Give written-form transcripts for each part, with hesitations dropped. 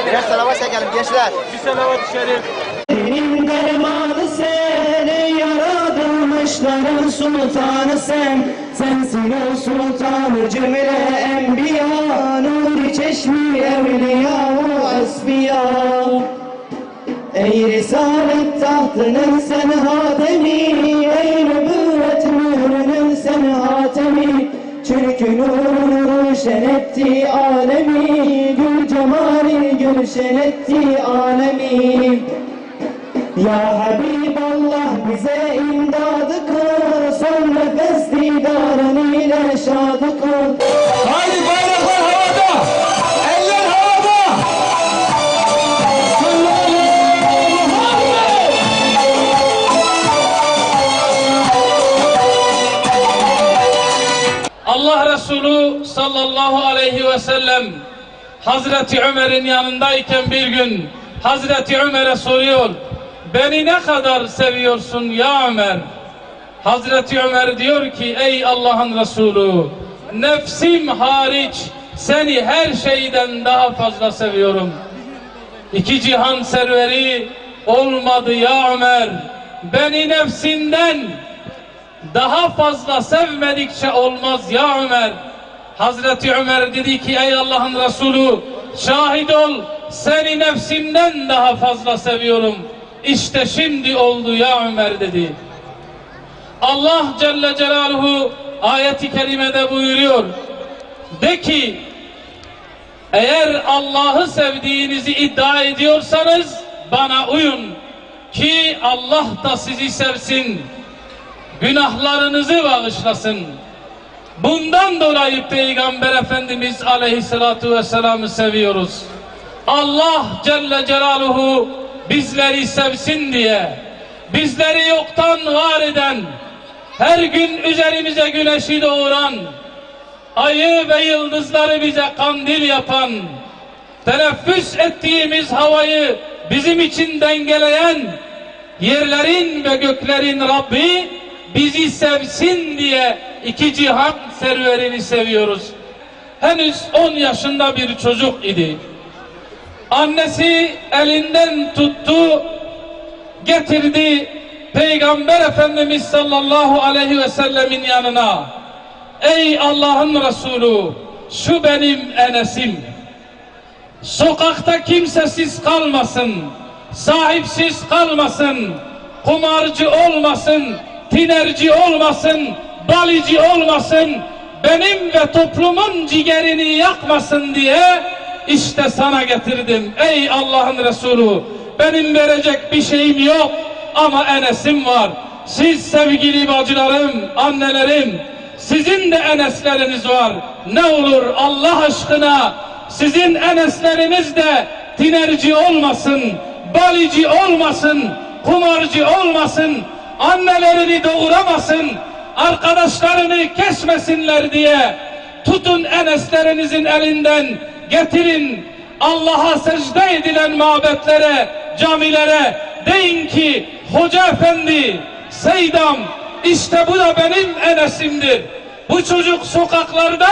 Birer salavat çekelim gençler. Bir salavat-ı şerif. Senin dermanı sen, ey yaratılmışların sultanı sen. Sensin o sultanı cümle enbiya, nuri çeşmi evliya ve esbiya. Ey risalet tahtının sen hatemi, ey nübüvvet mührünün sen hatemi. Çünkü nurun roşen etti alemi, gül cemali gülşen etti alemi. Ya Habiballah bize imdadı kıl, son nefes didarın ile şadı kıl. Haydi bayraklar havada! Eller havada! Allah Resulü sallallahu aleyhi ve sellem Hazreti Ömer'in yanındayken bir gün Hazreti Ömer'e soruyor, beni ne kadar seviyorsun ya Ömer? Hazreti Ömer diyor ki, ey Allah'ın Resulü, nefsim hariç seni her şeyden daha fazla seviyorum. İki cihan serveri olmadı ya Ömer, beni nefsinden daha fazla sevmedikçe olmaz ya Ömer. Hazreti Ömer dedi ki, ey Allah'ın Resulü, şahit ol, seni nefsimden daha fazla seviyorum. İşte şimdi oldu ya Ömer dedi. Allah Celle Celaluhu ayet-i kerimede buyuruyor. De ki, eğer Allah'ı sevdiğinizi iddia ediyorsanız bana uyun ki Allah da sizi sevsin, günahlarınızı bağışlasın. Bundan dolayı Peygamber Efendimiz Aleyhisselatü Vesselam'ı seviyoruz. Allah Celle Celaluhu bizleri sevsin diye, bizleri yoktan var eden, her gün üzerimize güneşi doğuran, ayı ve yıldızları bize kandil yapan, teneffüs ettiğimiz havayı bizim için dengeleyen, yerlerin ve göklerin Rabbi bizi sevsin diye iki cihan serverini seviyoruz. Henüz 10 yaşında bir çocuk idi. Annesi elinden tuttu, getirdi Peygamber Efendimiz sallallahu aleyhi ve sellemin yanına. Ey Allah'ın Resulü, şu benim Enes'im. Sokakta kimsesiz kalmasın, sahipsiz kalmasın, kumarcı olmasın, tinerci olmasın, balici olmasın, benim ve toplumun ciğerini yakmasın diye işte sana getirdim. Ey Allah'ın Resulü, benim verecek bir şeyim yok ama Enes'im var. Siz sevgili bacılarım, annelerim, sizin de Enesleriniz var. Ne olur Allah aşkına sizin Enesleriniz de tinerci olmasın, balici olmasın, kumarcı olmasın, annelerini doğuramasın, arkadaşlarını kesmesinler diye tutun Eneslerinizin elinden, getirin Allah'a secde edilen mabetlere, camilere, deyin ki Hoca Efendi, Seydam, işte bu da benim Enes'imdir. Bu çocuk sokaklarda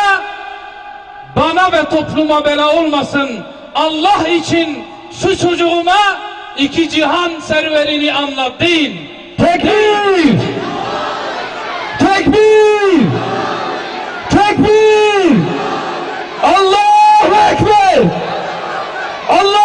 bana ve topluma bela olmasın. Allah için şu çocuğuma iki cihan serverini anlat deyin. Tekbir! Tekbir! Tekbir! Allahu Ekber! Allah!